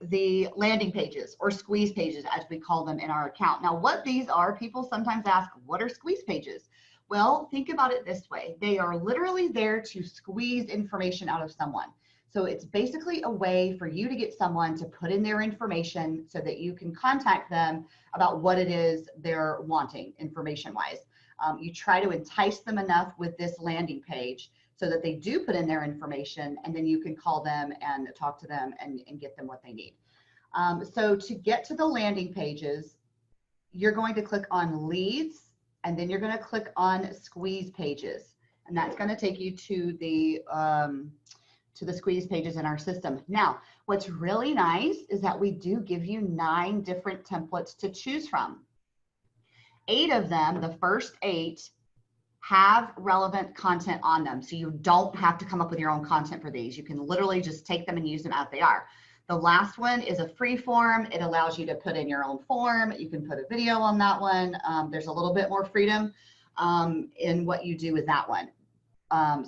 the landing pages, or squeeze pages as we call them in our account. Now, what these are, people sometimes ask, what are squeeze pages? Well, think about it this way. They are literally there to squeeze information out of someone. So it's basically a way for you to get someone to put in their information so that you can contact them about what it is they're wanting information-wise. You try to entice them enough with this landing page so that they do put in their information, and then you can call them and talk to them and get them what they need. So to get to the landing pages, you're going to click on leads, and then you're going to click on squeeze pages, and that's going to take you to the squeeze pages in our system. Now, what's really nice is that we do give you 9 different templates to choose from. 8 of them, the first 8, have relevant content on them. So you don't have to come up with your own content for these. You can literally just take them and use them as they are. The last one is a free form. It allows you to put in your own form. You can put a video on that one. There's a little bit more freedom in what you do with that one.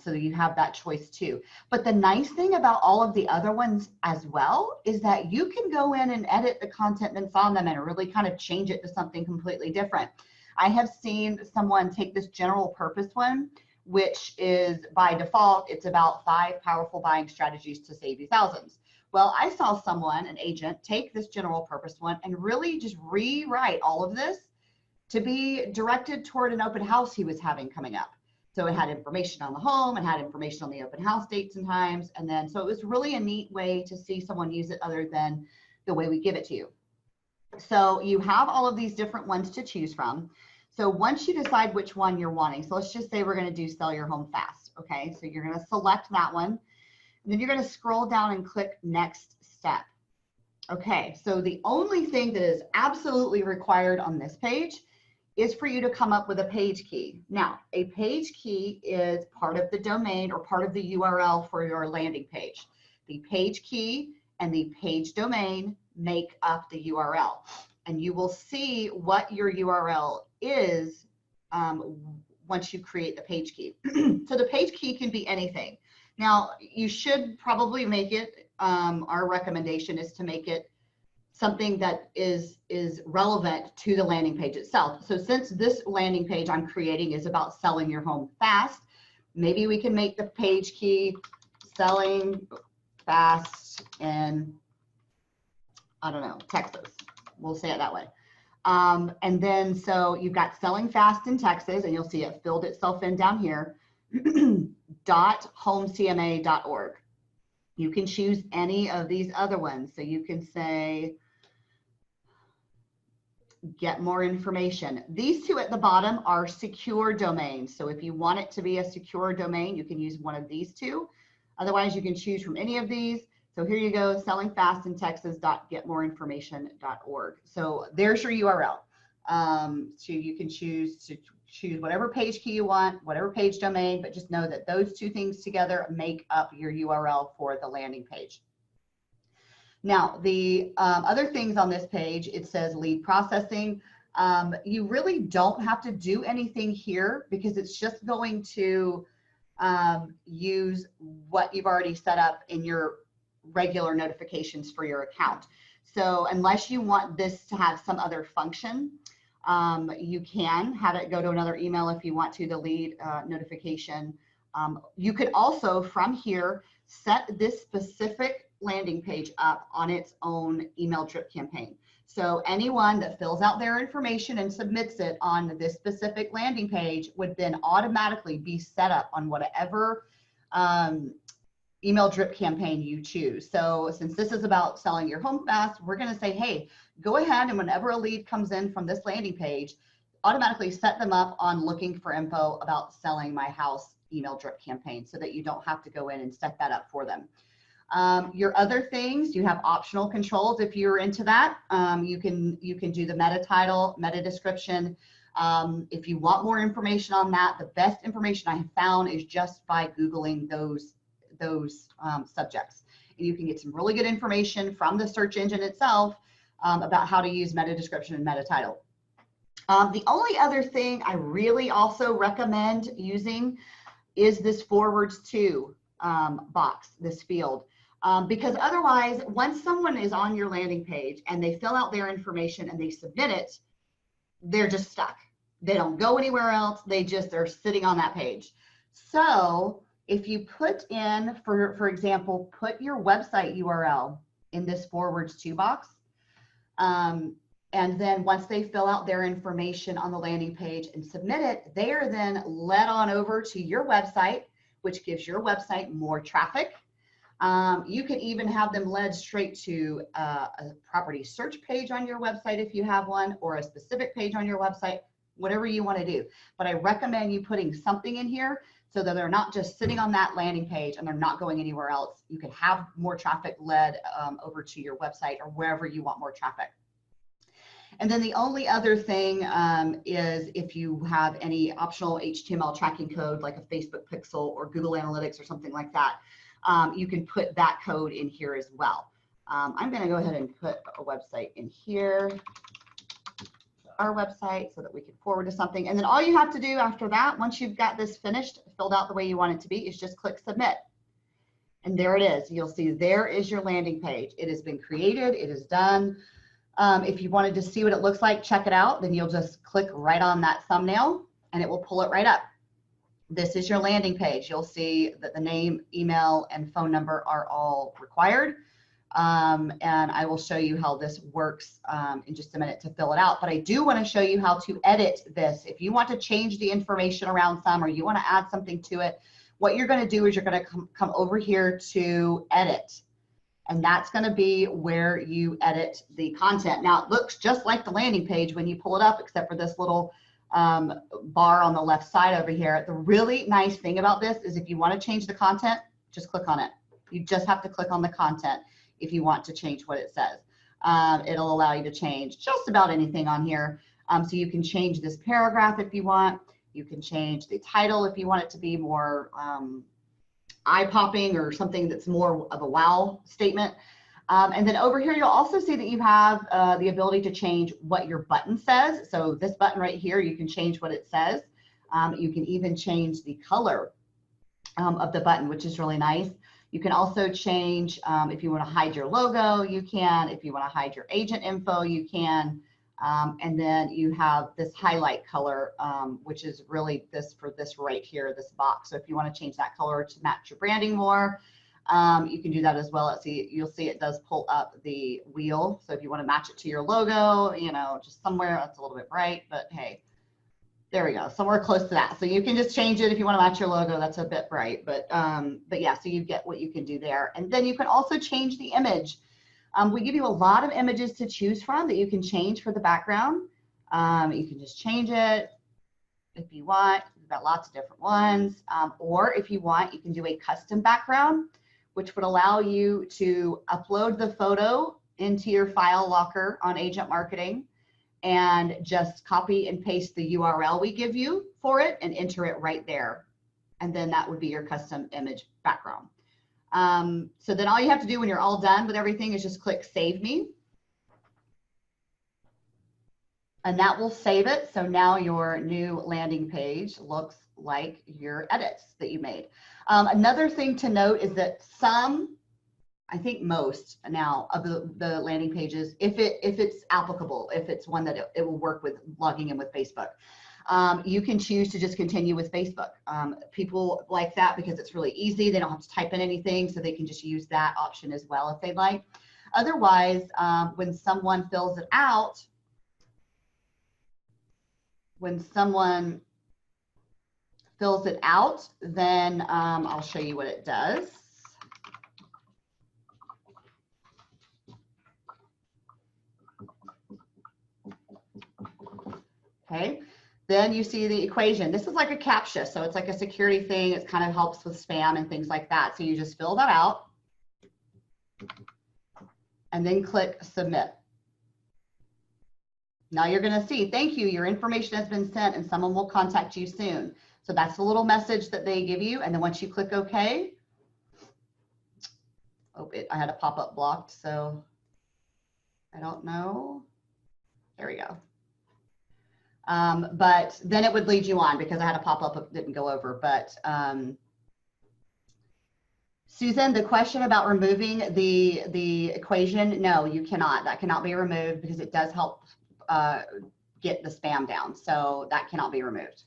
So you have that choice too. But the nice thing about all of the other ones as well is that you can go in and edit the content that's on them and really kind of change it to something completely different. I have seen someone take this general purpose one, which is by default, it's about 5 powerful buying strategies to save you thousands. Well, I saw someone, an agent, take this general purpose one and really just rewrite all of this to be directed toward an open house he was having coming up. So it had information on the home, it had information on the open house dates and times, and then so it was really a neat way to see someone use it other than the way we give it to you. So you have all of these different ones to choose from. So once you decide which one you're wanting, so let's just say we're going to do sell your home fast. Okay, so you're going to select that one, and then you're going to scroll down and click next step. Okay, so the only thing that is absolutely required on this page is for you to come up with a page key. Now, a page key is part of the domain or part of the URL for your landing page. The page key and the page domain make up the URL. And you will see what your URL is once you create the page key. So the page key can be anything. Now, you should probably make it, our recommendation is to make it something that is relevant to the landing page itself. So since this landing page I'm creating is about selling your home fast, maybe we can make the page key selling fast in, I don't know, Texas. We'll say it that way. And then, so you've got selling fast in Texas, and you'll see it filled itself in down here, .homecma.org. You can choose any of these other ones. So you can say, get more information. These 2 at the bottom are secure domains. So if you want it to be a secure domain, you can use one of these 2. Otherwise, you can choose from any of these. So here you go, sellingfastinTexas.getmoreinformation.org. So there's your URL. So you can choose whatever page key you want, whatever page domain, but just know that those 2 things together make up your URL for the landing page. Now, the other things on this page, it says lead processing. You really don't have to do anything here because it's just going to use what you've already set up in your regular notifications for your account. So unless you want this to have some other function, you can have it go to another email if you want to, the lead notification. You could also from here set this specific landing page up on its own email drip campaign. So anyone that fills out their information and submits it on this specific landing page would then automatically be set up on whatever email drip campaign you choose. So since this is about selling your home fast, we're going to say, hey, go ahead and whenever a lead comes in from this landing page, automatically set them up on looking for info about selling my house email drip campaign so that you don't have to go in and set that up for them. Your other things, you have optional controls. If you're into that, you can do the meta title, meta description. If you want more information on that, the best information I have found is just by Googling those subjects. And you can get some really good information from the search engine itself about how to use meta description and meta title. The only other thing I really also recommend using is this forwards to box, this field. Because otherwise, once someone is on your landing page and they fill out their information and they submit it, they're just stuck. They don't go anywhere else. They just are sitting on that page. So if you put in, for example, put your website URL in this forwards to box, and then once they fill out their information on the landing page and submit it, they are then led on over to your website, which gives your website more traffic. You can even have them led straight to a property search page on your website if you have one, or a specific page on your website, whatever you want to do. But I recommend you putting something in here so that they're not just sitting on that landing page and they're not going anywhere else. You can have more traffic led over to your website or wherever you want more traffic. And then the only other thing is if you have any optional HTML tracking code like a Facebook pixel or Google Analytics or something like that, you can put that code in here as well. I'm going to go ahead and put a website in here, our website, so that we can forward to something. And then all you have to do after that, once you've got this finished, filled out the way you want it to be, is just click submit. And there it is. You'll see there is your landing page. It has been created. It is done. If you wanted to see what it looks like, check it out. Then you'll just click right on that thumbnail and it will pull it right up. This is your landing page. You'll see that the name, email, and phone number are all required. And I will show you how this works in just a minute to fill it out. But I do want to show you how to edit this. If you want to change the information around some, or you want to add something to it, what you're going to do is you're going to come over here to edit. And that's going to be where you edit the content. Now, it looks just like the landing page when you pull it up, except for this little bar on the left side over here. The really nice thing about this is if you want to change the content, just click on it. You just have to click on the content if you want to change what it says. It'll allow you to change just about anything on here. So you can change this paragraph if you want. You can change the title if you want it to be more eye-popping or something that's more of a wow statement. And then over here, you'll also see that you have the ability to change what your button says. So this button right here, you can change what it says. You can even change the color of the button, which is really nice. You can also change, if you want to hide your logo, you can. If you want to hide your agent info, you can. And then you have this highlight color, which is really this for this right here, this box. So if you want to change that color to match your branding more, you can do that as well. You'll see it does pull up the wheel. So if you want to match it to your logo, you know, just somewhere that's a little bit bright, but hey, there we go, somewhere close to that. So you can just change it if you want to match your logo. That's a bit bright, but yeah, so you get what you can do there. And then you can also change the image. We give you a lot of images to choose from that you can change for the background. You can just change it if you want. We've got lots of different ones. Or if you want, you can do a custom background, which would allow you to upload the photo into your file locker on Agent Marketing and just copy and paste the URL we give you for it and enter it right there. And then that would be your custom image background. So then all you have to do when you're all done with everything is just click Save Me. And that will save it. So now your new landing page looks like your edits that you made. Another thing to note is that some, I think most now of the landing pages, if it's applicable, if it's one that it will work with logging in with Facebook, you can choose to just continue with Facebook. People like that because it's really easy. They don't have to type in anything, so they can just use that option as well if they'd like. Otherwise, when someone fills it out, then I'll show you what it does. Okay, then you see the equation. This is like a CAPTCHA, so it's like a security thing. It kind of helps with spam and things like that. So you just fill that out and then click Submit. Now you're going to see, thank you, your information has been sent and someone will contact you soon. So that's the little message that they give you. And then once you click OK, oh, I had a pop-up blocked, so I don't know. There we go. But then it would lead you on because I had a pop-up that didn't go over. But Susan, the question about removing the equation, no, you cannot. That cannot be removed because it does help get the spam down. So that cannot be removed.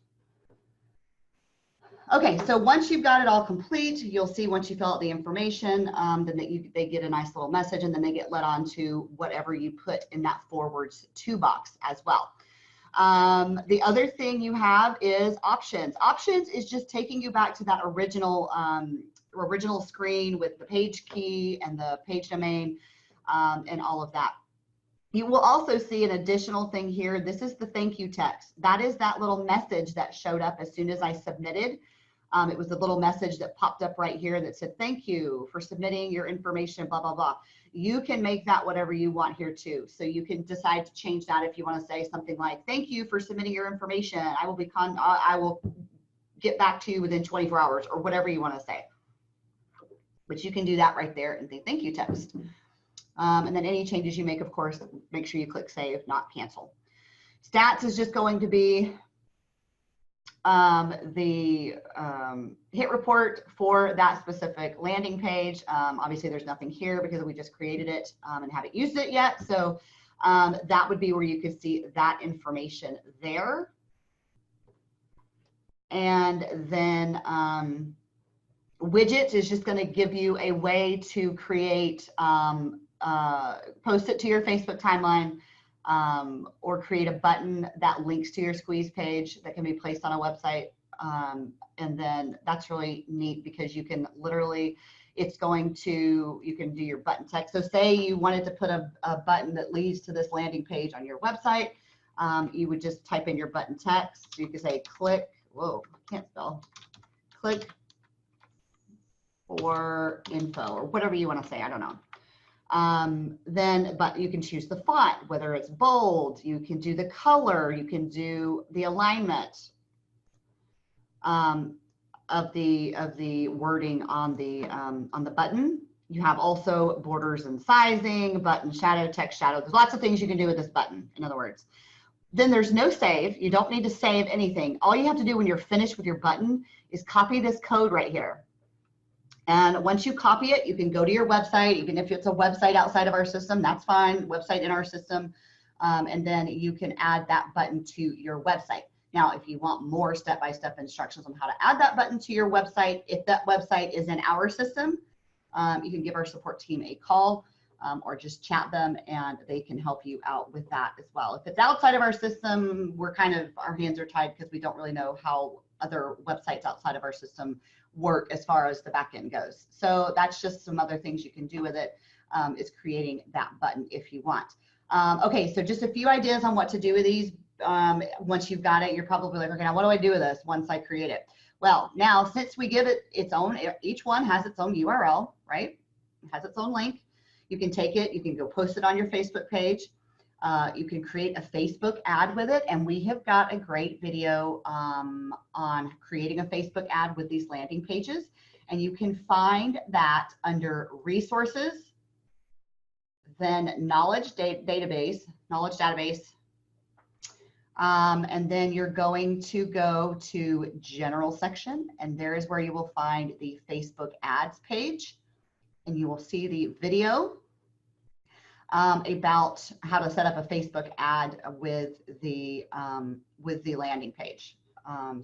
Okay, so once you've got it all complete, you'll see once you fill out the information, then they get a nice little message, and then they get led on to whatever you put in that forwards to box as well. The other thing you have is options. Options is just taking you back to that original screen with the page key and the page domain and all of that. You will also see an additional thing here. This is the thank you text. That is that little message that showed up as soon as I submitted. It was a little message that popped up right here that said, thank you for submitting your information, blah, blah, blah. You can make that whatever you want here too. So you can decide to change that if you want to say something like, thank you for submitting your information. I will get back to you within 24 hours or whatever you want to say. But you can do that right there in the thank you text. And then any changes you make, of course, make sure you click save, not cancel. Stats is just going to be the hit report for that specific landing page. Obviously, there's nothing here because we just created it and haven't used it yet. So that would be where you could see that information there. And then widget is just going to give you a way to create, post it to your Facebook timeline, or create a button that links to your squeeze page that can be placed on a website. And then that's really neat because you can literally, you can do your button text. So say you wanted to put a button that leads to this landing page on your website, you would just type in your button text. So you could say click, whoa, I can't spell, click for info or whatever you want to say, I don't know. But you can choose the font, whether it's bold, you can do the color, you can do the alignment of the wording on the button. You have also borders and sizing, button shadow, text shadow. There's lots of things you can do with this button, in other words. Then there's no save. You don't need to save anything. All you have to do when you're finished with your button is copy this code right here. And once you copy it, you can go to your website, even if it's a website outside of our system, that's fine, website in our system, and then you can add that button to your website. Now, if you want more step-by-step instructions on how to add that button to your website, if that website is in our system, you can give our support team a call or just chat them and they can help you out with that as well. If it's outside of our system, our hands are tied because we don't really know how other websites outside of our system work as far as the back end goes. So that's just some other things you can do with it, is creating that button if you want. Okay, so just a few ideas on what to do with these. Once you've got it, you're probably like, okay, now what do I do with this once I create it? Well, now since we give it its own, each one has its own URL, right? It has its own link. You can take it, you can go post it on your Facebook page. You can create a Facebook ad with it, and we have got a great video on creating a Facebook ad with these landing pages, and you can find that under resources, then knowledge database, and then you're going to go to general section, and there is where you will find the Facebook ads page, and you will see the video about how to set up a Facebook ad with the landing page.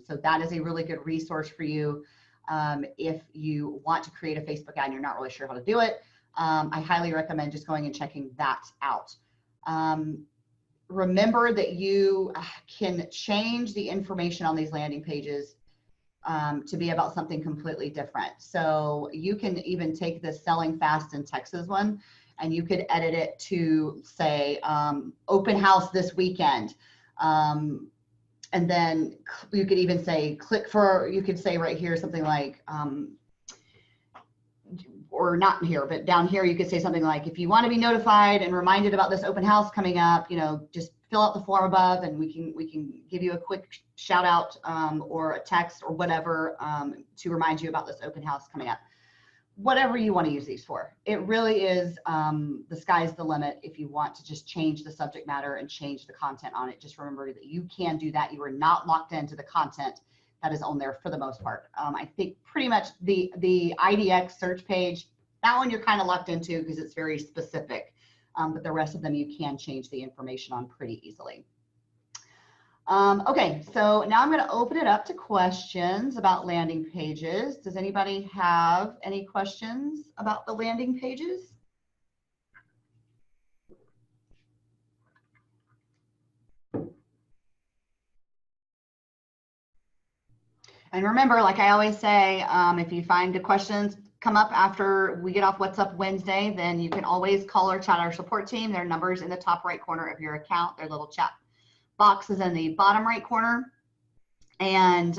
So that is a really good resource for you if you want to create a Facebook ad and you're not really sure how to do it. I highly recommend just going and checking that out. Remember that you can change the information on these landing pages to be about something completely different. So you can even take the Selling Fast in Texas one, and you could edit it to say open house this weekend. And then you could even say you could say right here something like, or not here, but down here you could say something like, if you want to be notified and reminded about this open house coming up, just fill out the form above and we can give you a quick shout out or a text or whatever to remind you about this open house coming up. Whatever you want to use these for. It really is, the sky's the limit if you want to just change the subject matter and change the content on it. Just remember that you can do that. You are not locked into the content that is on there for the most part. I think pretty much the IDX search page, that one you're kind of locked into because it's very specific, but the rest of them you can change the information on pretty easily. Okay, so now I'm going to open it up to questions about landing pages. Does anybody have any questions about the landing pages? And remember, like I always say, if you find the questions come up after we get off What's Up Wednesday, then you can always call or chat our support team. Their number's in the top right corner of your account. Their little chat box is in the bottom right corner. And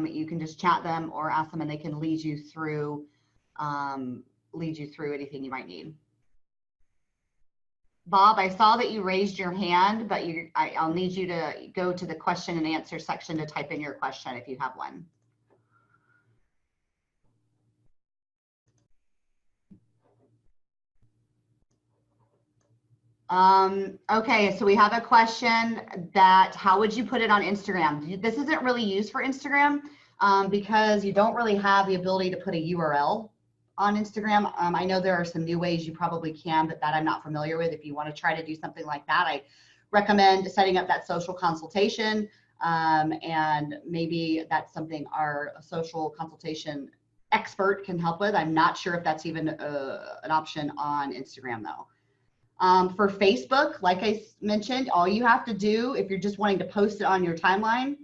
you can just chat them or ask them and they can lead you through anything you might need. Bob, I saw that you raised your hand, but I'll need you to go to the question and answer section to type in your question if you have one. Okay, so we have a question that how would you put it on Instagram? This isn't really used for Instagram because you don't really have the ability to put a URL on Instagram. I know there are some new ways you probably can, but that I'm not familiar with. If you want to try to do something like that, I recommend setting up that social consultation, and maybe that's something our social consultation expert can help with. I'm not sure if that's even an option on Instagram though. For Facebook, like I mentioned, all you have to do if you're just wanting to post it on your timeline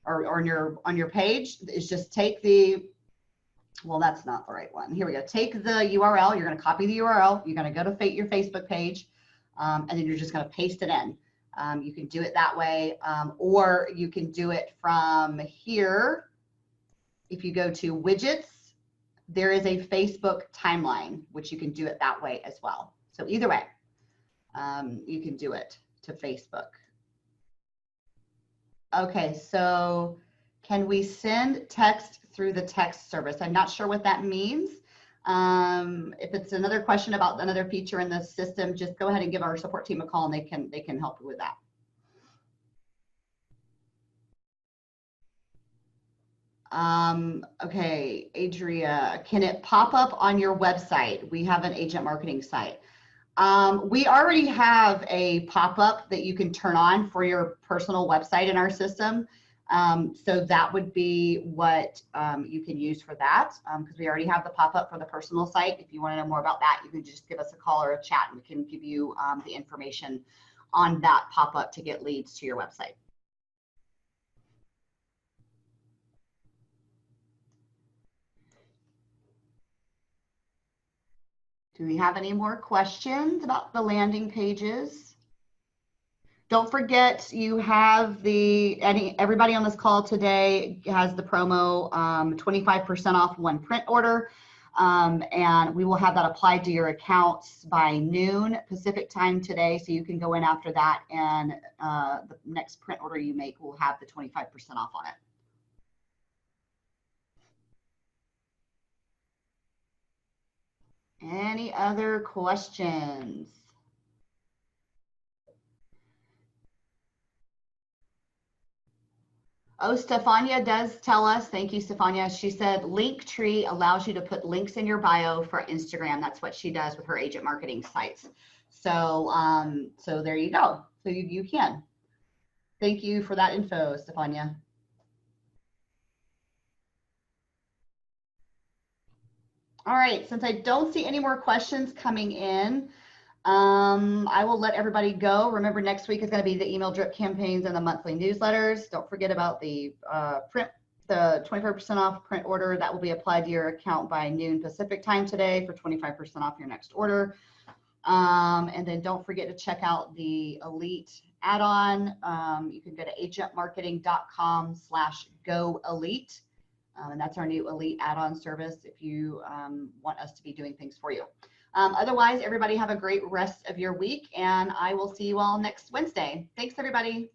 or on your page is just take the, well, that's not the right one. Here we go. Take the URL. You're going to copy the URL. You're going to go to your Facebook page, and then you're just going to paste it in. You can do it that way, or you can do it from here. If you go to widgets, there is a Facebook timeline, which you can do it that way as well. So either way. You can do it to Facebook. Okay, so can we send text through the text service? I'm not sure what that means. If it's another question about another feature in the system, just go ahead and give our support team a call and they can help you with that. Okay, Adria, can it pop up on your website? We have an agent marketing site. We already have a pop-up that you can turn on for your personal website in our system. So that would be what you can use for that, because we already have the pop-up for the personal site. If you want to know more about that, you can just give us a call or a chat and we can give you the information on that pop-up to get leads to your website. Do we have any more questions about the landing pages? Don't forget, you have everybody on this call today has the promo 25% off one print order, and we will have that applied to your accounts by noon Pacific time today, so you can go in after that, and the next print order you make will have the 25% off on it. Any other questions? Oh, Stefania does tell us, thank you, Stefania. She said Linktree allows you to put links in your bio for Instagram. That's what she does with her agent marketing sites. So, so there you go. So you can. Thank you for that info, Stefania. All right, since I don't see any more questions coming in, I will let everybody go. Remember, next week is going to be the email drip campaigns and the monthly newsletters. Don't forget about the the 25% off print order that will be applied to your account by noon Pacific time today for 25% off your next order. And then don't forget to check out the Elite add-on. You can go to agentmarketing.com/go elite. And that's our new Elite add-on service if you want us to be doing things for you. Otherwise, everybody have a great rest of your week, and I will see you all next Wednesday. Thanks, everybody.